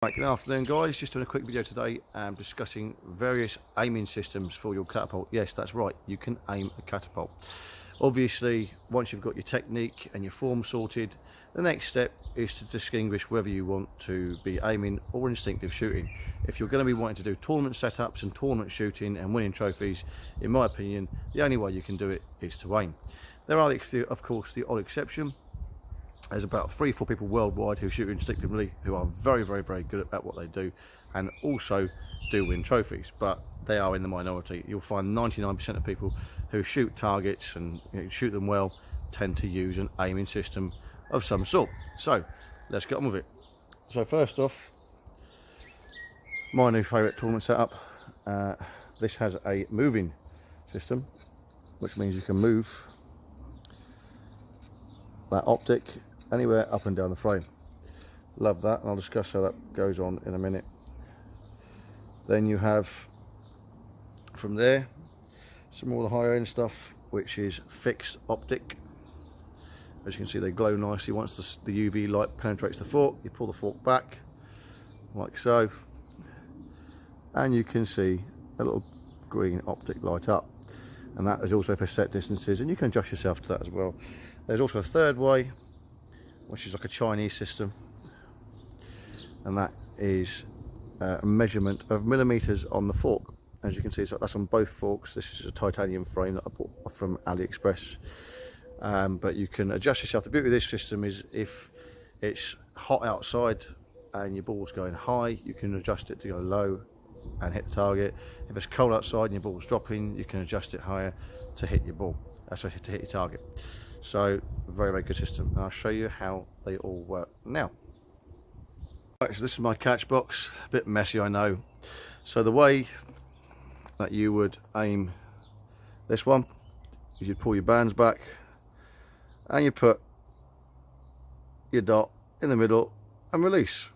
Right, good afternoon guys, just doing a quick video today discussing various aiming systems for your catapult. Yes, that's right, you can aim a catapult. Obviously, once you've got your technique and your form sorted, the next step is to distinguish whether you want to be aiming or instinctive shooting. If you're going to be wanting to do tournament setups and tournament shooting and winning trophies, in my opinion, the only way you can do it is to aim. There are, of course, the odd exception. There's about 3 or 4 people worldwide who shoot instinctively, who are very good at what they do and also do win trophies, but they are in the minority. You'll find 99% of people who shoot targets and shoot them well tend to use an aiming system of some sort. So let's get on with it. So first off, my new favourite tournament setup. This has a moving system, which means you can move that optic anywhere up and down the frame. Love that, and I'll discuss how that goes on in a minute. Then you have from there some more of the higher end stuff, which is fixed optic. As you can see, they glow nicely. Once the UV light penetrates the fork, you pull the fork back like so, and you can see a little green optic light up, and that is also for set distances, and you can adjust yourself to that as well. There's also a third way, which is like a Chinese system, and that is a measurement of millimeters on the fork. As you can see, so that's on both forks. This is a titanium frame that I bought from AliExpress, but you can adjust yourself. The beauty of this system is if it's hot outside and your ball's going high, you can adjust it to go low and hit the target. If it's cold outside and your ball's dropping, you can adjust it higher to hit your ball, to hit your target. So very good system, and I'll show you how they all work now. Right, so this is my catch box. A bit messy, I know. So the way that you would aim this one is you'd pull your bands back and you put your dot in the middle and release.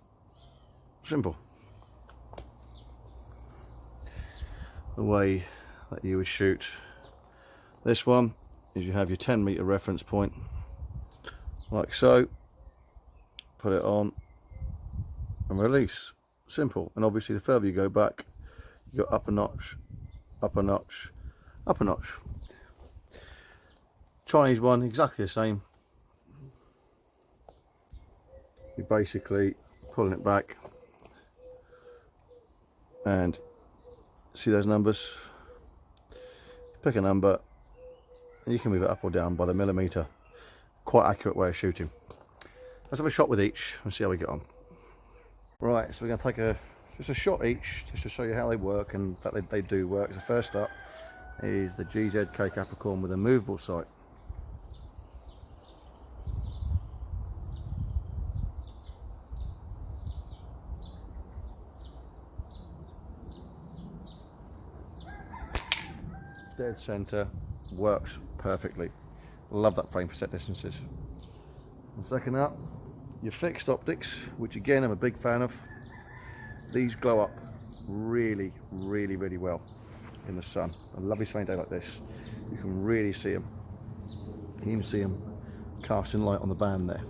Simple. The way that you would shoot this one is you have your 10-meter reference point like so, put it on and release. Simple. And obviously the further you go back, you go up a notch, up a notch, up a notch. Chinese one, exactly the same. You're basically pulling it back and see those numbers, pick a number and you can move it up or down by the millimeter. Quite accurate way of shooting. Let's have a shot with each and see how we get on. Right, so we're going to take just a shot each, just to show you how they work and that they do work. So first up is the GZK Capricorn with a movable sight. Dead center, works perfectly. Love that frame for set distances. And second up, your fixed optics, which again I'm a big fan of. These glow up really well in the sun. A lovely sunny day like this, you can really see them. You can even see them casting light on the band there.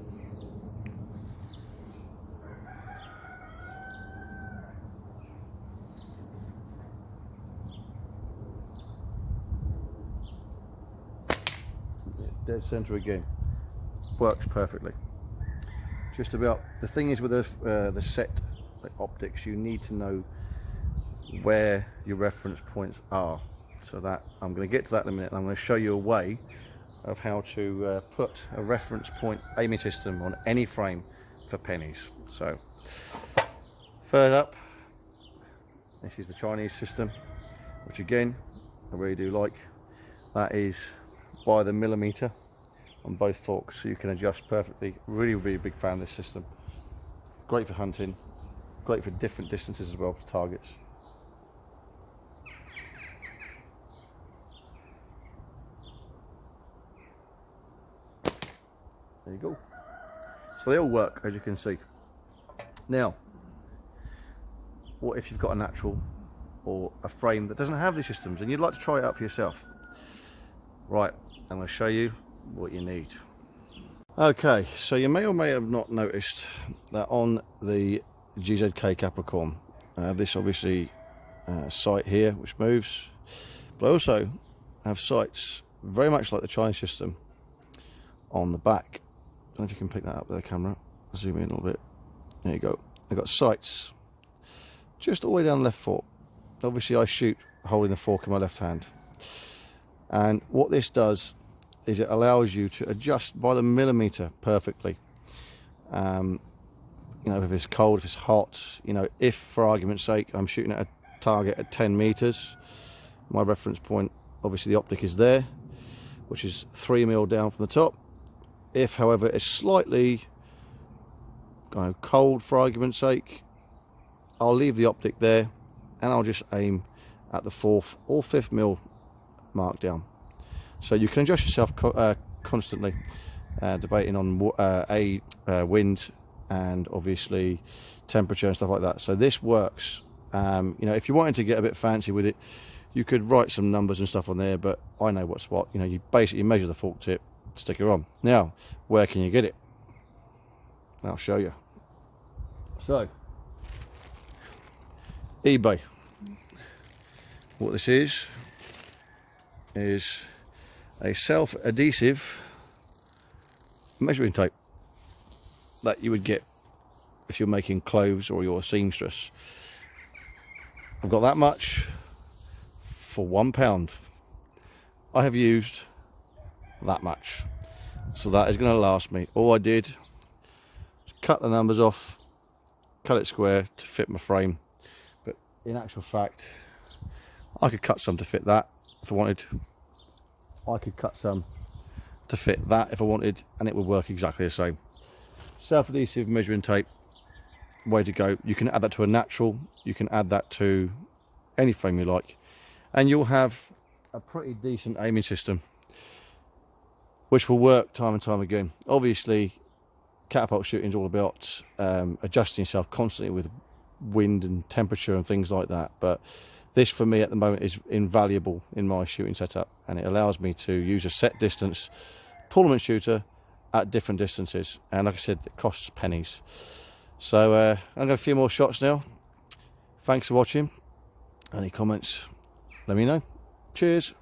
Dead center again, works perfectly. Just about, the thing is with the set optics, you need to know where your reference points are, so that I'm going to get to that in a minute, and I'm going to show you a way of how to put a reference point aiming system on any frame for pennies. So third up, this is the Chinese system, which again I really do like. That is by the millimeter on both forks, so you can adjust perfectly. Really big fan of this system. Great for hunting, great for different distances as well, for targets. There you go. So they all work, as you can see. Now, what if you've got a natural or a frame that doesn't have these systems and you'd like to try it out for yourself? Right, I'm going to show you what you need. Okay, so you may or may have not noticed that on the GZK Capricorn. I have this obviously sight here which moves, but I also have sights very much like the Chinese system on the back. I don't know if you can pick that up with the camera. I'll zoom in a little bit. There you go. I've got sights just all the way down the left fork. Obviously I shoot holding the fork in my left hand, and what this does is it allows you to adjust by the millimeter perfectly. You know, if it's cold, if it's hot, you know, if for argument's sake I'm shooting at a target at 10 meters, my reference point, obviously the optic is there, which is 3mm down from the top. If however it's slightly cold for argument's sake, I'll leave the optic there and I'll just aim at the 4th or 5th mark down. So you can adjust yourself constantly, debating on wind and obviously temperature and stuff like that. So this works. You know, if you wanted to get a bit fancy with it, you could write some numbers and stuff on there, but I know what's what. You know, you basically measure the fork tip, stick it on. Now, where can you get it? I'll show you. So, eBay. What this is a self-adhesive measuring tape that you would get if you're making clothes or you're a seamstress. I've got that much for £1. I have used that much, so that is going to last me. All I did was cut the numbers off, cut it square to fit my frame, but in actual fact I could cut some to fit that if I wanted. I could cut some to fit that if I wanted, and it would work exactly the same. Self-adhesive measuring tape, way to go. You can add that to a natural, you can add that to any frame you like, and you'll have a pretty decent aiming system which will work time and time again. Obviously catapult shooting is all about adjusting yourself constantly with wind and temperature and things like that, but this for me at the moment is invaluable in my shooting setup, and it allows me to use a set distance tournament shooter at different distances, and like I said, it costs pennies. So I've got a few more shots now. Thanks for watching. Any comments, let me know. Cheers.